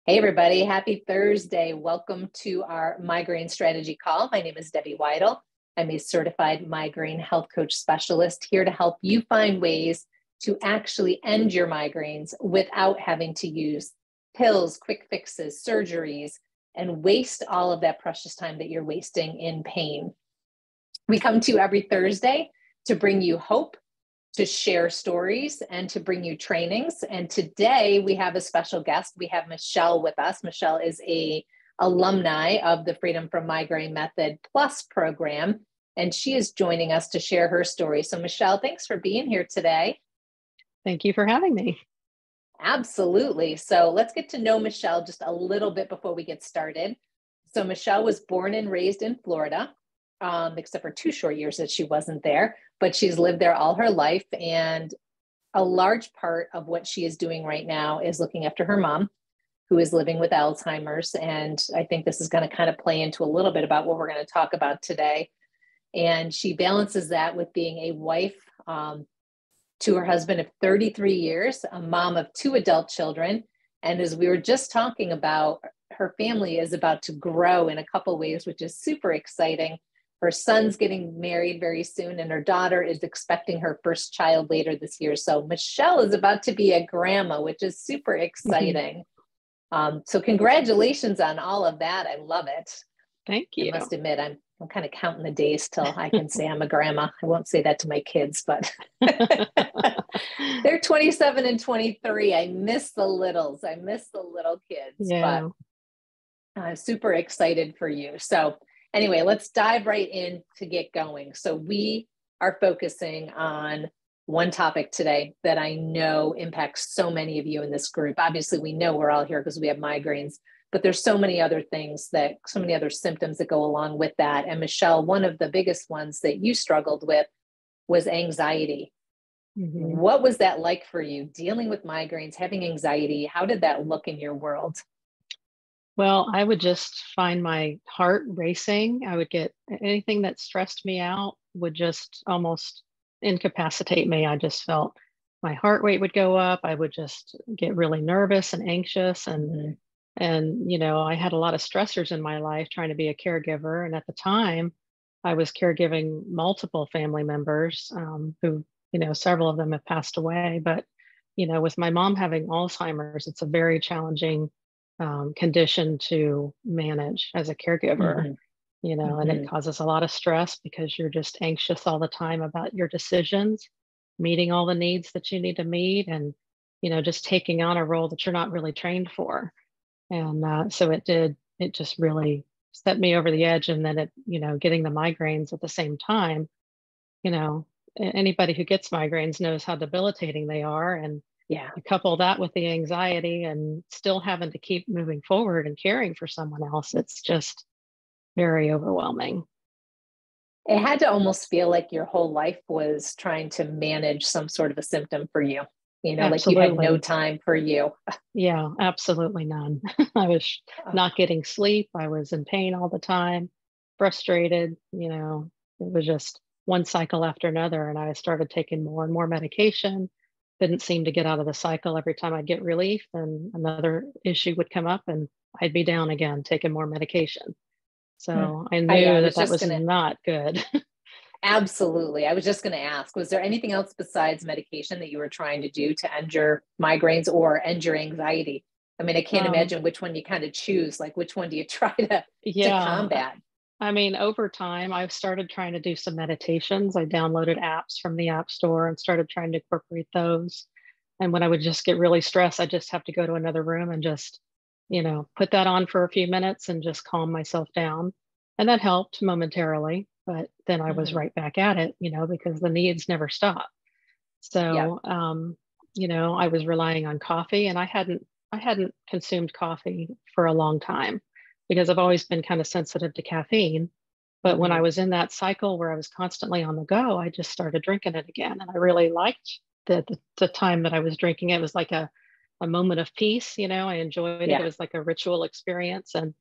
Hey, everybody. Happy Thursday. Welcome to our migraine strategy call. My name is Debbie Waidl. I'm a certified migraine health coach specialist here to help you find ways to actually end your migraines without having to use pills, quick fixes, surgeries, and waste all of that precious time that you're wasting in pain. We come to you every Thursday to bring you hope, to share stories, and to bring you trainings. And today we have a special guest. We have Michele with us. Michele is a alumni of the Freedom from Migraine Method Plus program, and she is joining us to share her story. So Michele, thanks for being here today. Thank you for having me. Absolutely. So let's get to know Michele just a little bit before we get started. So Michele was born and raised in Florida, except for 2 short years that she wasn't there, but she's lived there all her life. And a large part of what she is doing right now is looking after her mom, who is living with Alzheimer's. And I think this is going to kind of play into a little bit about what we're going to talk about today. And she balances that with being a wife to her husband of 33 years, a mom of 2 adult children. And as we were just talking about, her family is about to grow in a couple ways, which is super exciting. Her son's getting married very soon, and her daughter is expecting her first child later this year. So Michele is about to be a grandma, which is super exciting. So congratulations on all of that. I love it. Thank you. I must admit, I'm kind of counting the days till I can say I'm a grandma. I won't say that to my kids, but they're 27 and 23. I miss the littles. I miss the little kids, Yeah. but I'm super excited for you. So anyway, let's dive right in to get going. So we are focusing on one topic today that I know impacts so many of you in this group. Obviously, we know we're all here because we have migraines, but there's so many other things so many other symptoms that go along with that. And Michele, one of the biggest ones that you struggled with was anxiety. Mm-hmm. What was that like for you, dealing with migraines, having anxiety? How did that look in your world? Well, I would just find my heart racing. I would get anything that stressed me out would just almost incapacitate me. I just felt my heart rate would go up. I would just get really nervous and anxious. And I had a lot of stressors in my life trying to be a caregiver. And at the time, I was caregiving multiple family members who, several of them have passed away. But, with my mom having Alzheimer's, it's a very challenging condition to manage as a caregiver, and it causes a lot of stress because you're just anxious all the time about your decisions, meeting all the needs that you need to meet, and, just taking on a role that you're not really trained for. And so it just really set me over the edge. And then getting the migraines at the same time, anybody who gets migraines knows how debilitating they are. And you couple that with the anxiety and still having to keep moving forward and caring for someone else. It's just very overwhelming. It had to almost feel like your whole life was trying to manage some sort of a symptom for you, like you had no time for you. Yeah, absolutely none. I was not getting sleep. I was in pain all the time, frustrated. It was just one cycle after another. And I started taking more and more medication. Didn't seem to get out of the cycle. Every time I'd get relief, then another issue would come up and I'd be down again, taking more medication. So I knew that was not good. Absolutely. I was just going to ask, was there anything else besides medication that you were trying to do to end your migraines or end your anxiety? I mean, I can't imagine which one you kind of choose, like which one do you try to combat? I mean, over time, I've started trying to do some meditations. I downloaded apps from the App Store and started trying to incorporate those. And when I would just get really stressed, I just have to go to another room and just, put that on for a few minutes and just calm myself down. And that helped momentarily, but then I was right back at it, because the needs never stop. So, I was relying on coffee, and I hadn't consumed coffee for a long time, because I've always been kind of sensitive to caffeine. But when I was in that cycle where I was constantly on the go, I just started drinking it again. And I really liked the time that I was drinking. It was like a moment of peace. I enjoyed it. It was like a ritual experience. And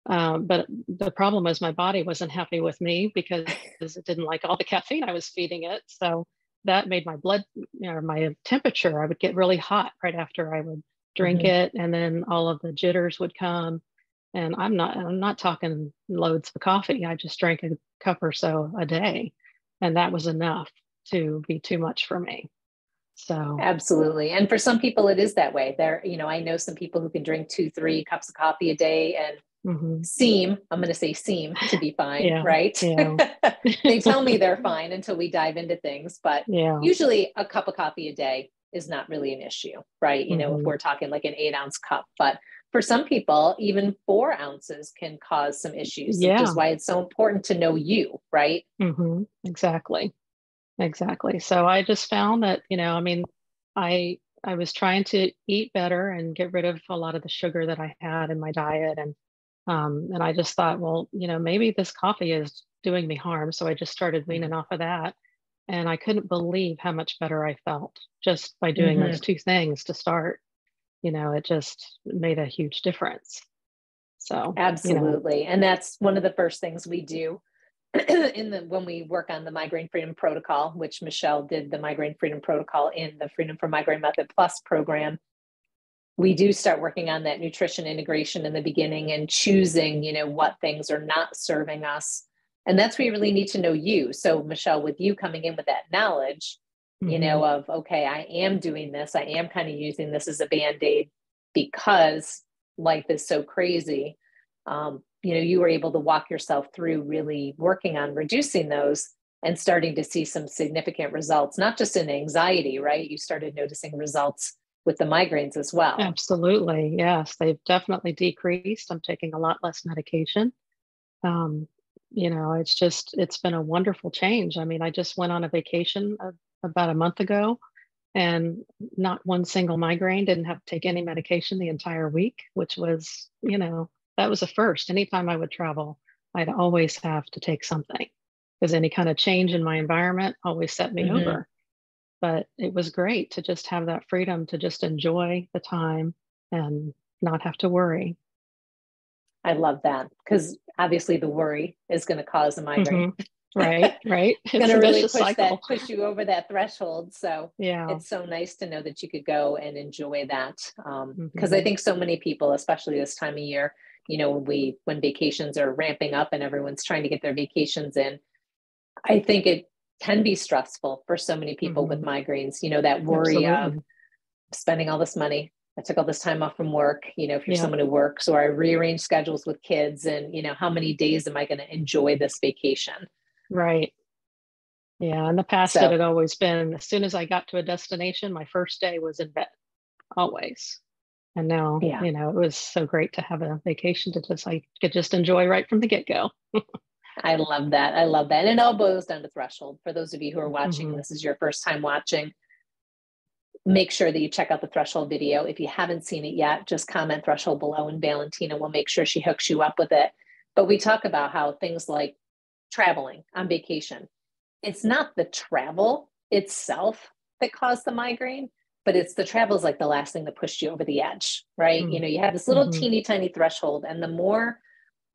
but the problem was my body wasn't happy with me because it didn't like all the caffeine I was feeding it. So that made my blood, my temperature, I would get really hot right after I would drink it, and then all of the jitters would come. And I'm not talking loads of coffee. I just drank a cup or so a day, and that was enough to be too much for me. So Absolutely. And for some people, it is that way. I know some people who can drink 2, 3 cups of coffee a day and I'm going to say seem to be fine, yeah, right? yeah, They tell me they're fine until we dive into things, but yeah, usually a cup of coffee a day is not really an issue, right? If we're talking like an 8-ounce cup, but for some people, even 4 ounces can cause some issues, which yeah. is why it's so important to know you, right? Exactly. Exactly. So I just found that, I mean, I was trying to eat better and get rid of a lot of the sugar that I had in my diet. And I just thought, well, maybe this coffee is doing me harm. So I just started weaning off of that. And I couldn't believe how much better I felt just by doing those two things to start. It just made a huge difference. So, Absolutely. And that's one of the first things we do when we work on the Migraine Freedom Protocol, which Michele did the Migraine Freedom Protocol in the Freedom from Migraine Method Plus program. We do start working on that nutrition integration in the beginning and choosing, what things are not serving us. And that's where you really need to know you. So Michele, with you coming in with that knowledge, of, okay, I am doing this. I am kind of using this as a Band-Aid because life is so crazy. You were able to walk yourself through really working on reducing those and starting to see some significant results, not just in anxiety, right? You started noticing results with the migraines as well. Absolutely. Yes. They've definitely decreased. I'm taking a lot less medication. It's been a wonderful change. I mean, I just went on a vacation about a month ago, and not one single migraine, didn't have to take any medication the entire week, which was, that was a first. Anytime I would travel, I'd always have to take something because any kind of change in my environment always set me over. But it was great to just have that freedom to just enjoy the time and not have to worry. I love that because obviously the worry is going to cause a migraine. Right. It's going to really push you over that threshold. So yeah, it's so nice to know that you could go and enjoy that. Because I think so many people, especially this time of year, when vacations are ramping up and everyone's trying to get their vacations in, I think it can be stressful for so many people with migraines, that worry of spending all this money. I took all this time off from work, if you're someone who works, or I rearrange schedules with kids and, how many days am I going to enjoy this vacation? Right. Yeah. In the past, it had always been as soon as I got to a destination, my first day was in bed, always. And now, it was so great to have a vacation I could just enjoy right from the get-go. I love that. I love that. And it all boils down to threshold. For those of you who are watching, and this is your first time watching, make sure that you check out the threshold video. If you haven't seen it yet, just comment threshold below and Valentina will make sure she hooks you up with it. But we talk about how things like traveling on vacation, it's not the travel itself that caused the migraine, but it's the travel is like the last thing that pushed you over the edge, right? You have this little teeny tiny threshold, and the more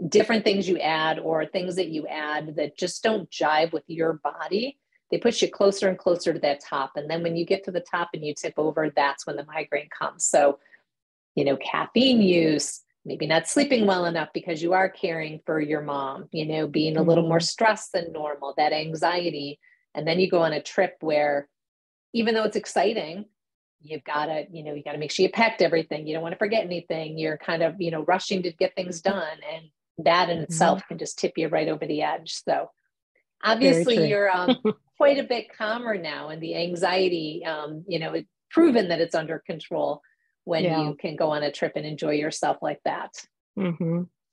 different things you add or things that you add that just don't jive with your body, they push you closer and closer to that top. And then when you get to the top and you tip over, that's when the migraine comes. So, caffeine use, maybe not sleeping well enough because you are caring for your mom, being a little more stressed than normal, that anxiety. And then you go on a trip where, even though it's exciting, you've got to, you got to make sure you packed everything. You don't want to forget anything. You're kind of, rushing to get things done. And that in itself can just tip you right over the edge. So obviously you're quite a bit calmer now, and the anxiety, it's proven that it's under control when you can go on a trip and enjoy yourself like that.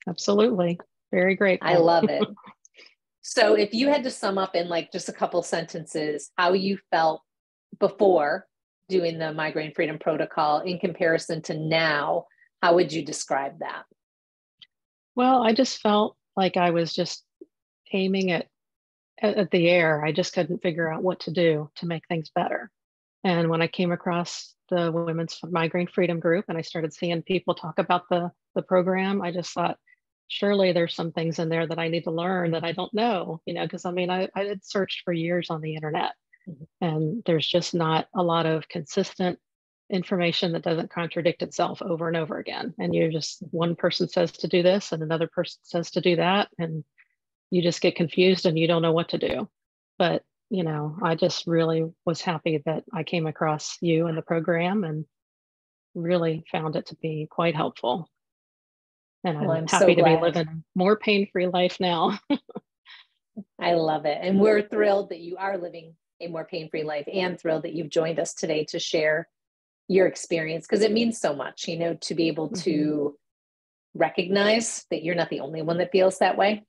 Absolutely. Very grateful. I love it. So if you had to sum up in like just a couple sentences, how you felt before doing the Migraine Freedom Protocol in comparison to now, how would you describe that? Well, I just felt like I was just aiming at the air. I just couldn't figure out what to do to make things better. And when I came across the Women's Migraine Freedom Group and I started seeing people talk about the program, I just thought, surely there's some things in there that I need to learn that I don't know, because I had searched for years on the internet, and there's just not a lot of consistent information that doesn't contradict itself over and over again. And you're just, one person says to do this and another person says to do that. And you just get confused and you don't know what to do. But, you know, I just really was happy that I came across you in the program and really found it to be quite helpful. And Well, I'm I'm so happy to be glad. living a more pain-free life now. I love it. And we're thrilled that you are living a more pain-free life, and thrilled that you've joined us today to share your experience, because it means so much, you know, to be able to recognize that you're not the only one that feels that way,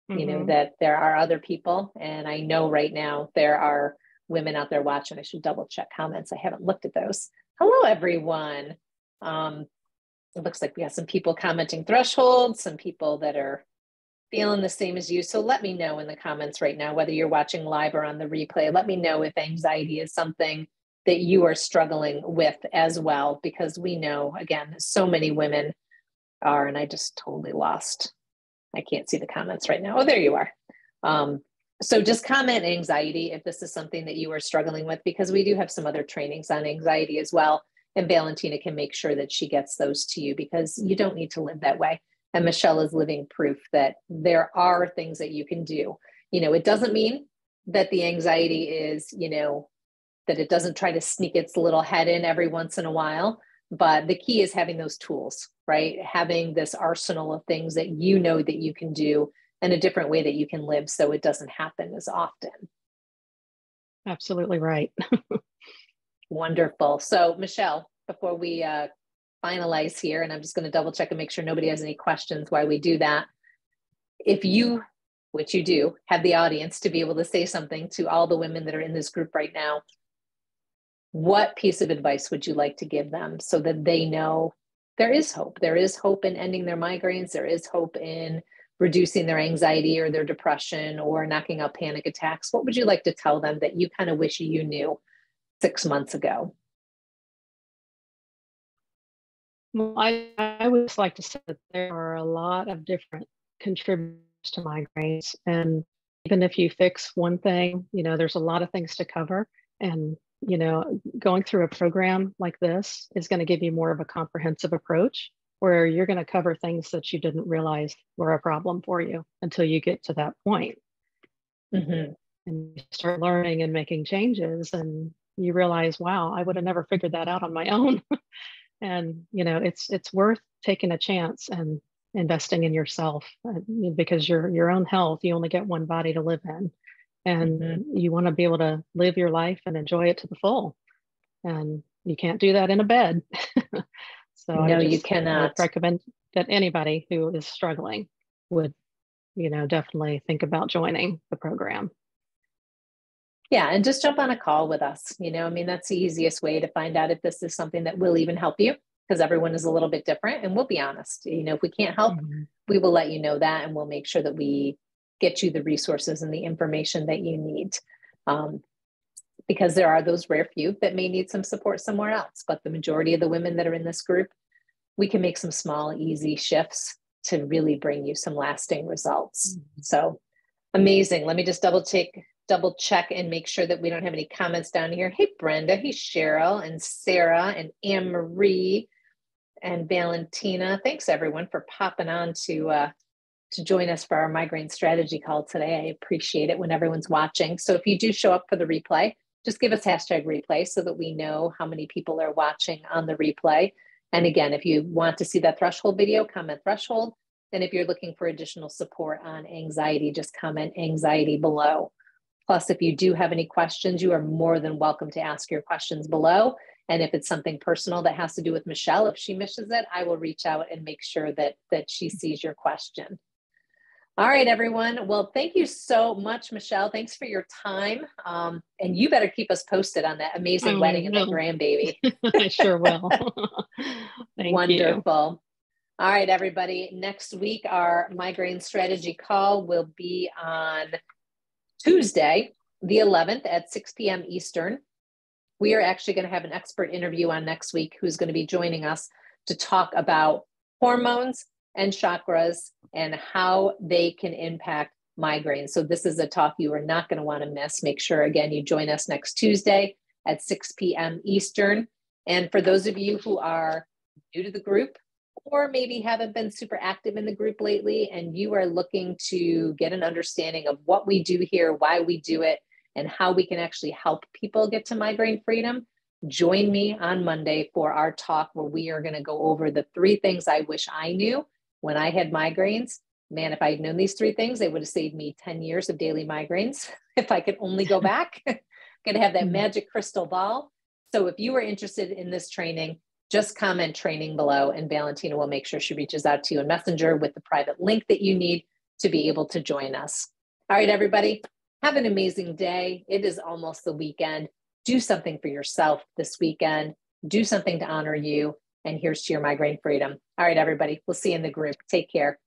you know, that there are other people. And I know right now there are women out there watching. I should double check comments. I haven't looked at those. Hello, everyone. It looks like we have some people commenting thresholds, some people that are feeling the same as you. So let me know in the comments right now, whether you're watching live or on the replay. Let me know if anxiety is something that you are struggling with as well, because we know, again, so many women are, and I just totally lost. I can't see the comments right now. Oh, there you are. So just comment anxiety if this is something that you are struggling with, because we do have some other trainings on anxiety as well. And Valentina can make sure that she gets those to you, because you don't need to live that way. And Michele is living proof that there are things that you can do. You know, it doesn't mean that the anxiety is, you know, that it doesn't try to sneak its little head in every once in a while. But the key is having those tools, right? Having this arsenal of things that you know that you can do, and a different way that you can live so it doesn't happen as often. Absolutely right. Wonderful. So Michele, before we finalize here, and I'm just going to double check and make sure nobody has any questions while we do that. If you, which you do, have the audience to be able to say something to all the women that are in this group right now, what piece of advice would you like to give them so that they know there is hope? There is hope in ending their migraines. There is hope in reducing their anxiety or their depression or knocking out panic attacks. What would you like to tell them that you kind of wish you knew 6 months ago? Well, I would just like to say that there are a lot of different contributors to migraines. And even if you fix one thing, you know, there's a lot of things to cover. And, you know, going through a program like this is going to give you more of a comprehensive approach, where you're going to cover things that you didn't realize were a problem for you until you get to that point. And you start learning and making changes, and you realize, wow, I would have never figured that out on my own. And, you know, it's worth taking a chance and investing in yourself, because your own health, you only get one body to live in, and you want to be able to live your life and enjoy it to the full. And you can't do that in a bed. So no, you cannot. would recommend that anybody who is struggling would, you know, definitely think about joining the program. Yeah, and just jump on a call with us. You know, I mean, that's the easiest way to find out if this is something that will even help you, because everyone is a little bit different. And we'll be honest, you know, if we can't help, we will let you know that, and we'll make sure that we get you the resources and the information that you need. Because there are those rare few that may need some support somewhere else. But the majority of the women that are in this group, we can make some small, easy shifts to really bring you some lasting results. So amazing. Let me just double check and make sure that we don't have any comments down here. Hey, Brenda. Hey, Cheryl and Sarah and Anne Marie and Valentina. Thanks, everyone, for popping on to join us for our migraine strategy call today. I appreciate it when everyone's watching. So if you do show up for the replay, just give us #replay so that we know how many people are watching on the replay. And again, if you want to see that threshold video, comment threshold. And if you're looking for additional support on anxiety, just comment anxiety below. Plus, if you do have any questions, you are more than welcome to ask your questions below. And if it's something personal that has to do with Michele, if she misses it, I will reach out and make sure that she sees your question. All right, everyone. Well, thank you so much, Michele. Thanks for your time. And you better keep us posted on that amazing wedding and that grandbaby. I sure will. Thank Wonderful. You. All right, everybody. Next week, our migraine strategy call will be on Tuesday, the 11th at 6 p.m. Eastern. We are actually going to have an expert interview on next week who's going to be joining us to talk about hormones and chakras and how they can impact migraines. So this is a talk you are not going to want to miss. Make sure, again, you join us next Tuesday at 6 p.m. Eastern. And for those of you who are new to the group, or maybe haven't been super active in the group lately, and you are looking to get an understanding of what we do here, why we do it, and how we can actually help people get to migraine freedom, join me on Monday for our talk where we are going to go over the 3 things I wish I knew when I had migraines. Man, if I had known these 3 things, they would have saved me 10 years of daily migraines. If I could only go back, could have that magic crystal ball. So if you are interested in this training, just comment training below and Valentina will make sure she reaches out to you in Messenger with the private link that you need to be able to join us. All right, everybody, have an amazing day. It is almost the weekend. Do something for yourself this weekend. Do something to honor you. And here's to your migraine freedom. All right, everybody, we'll see you in the group. Take care.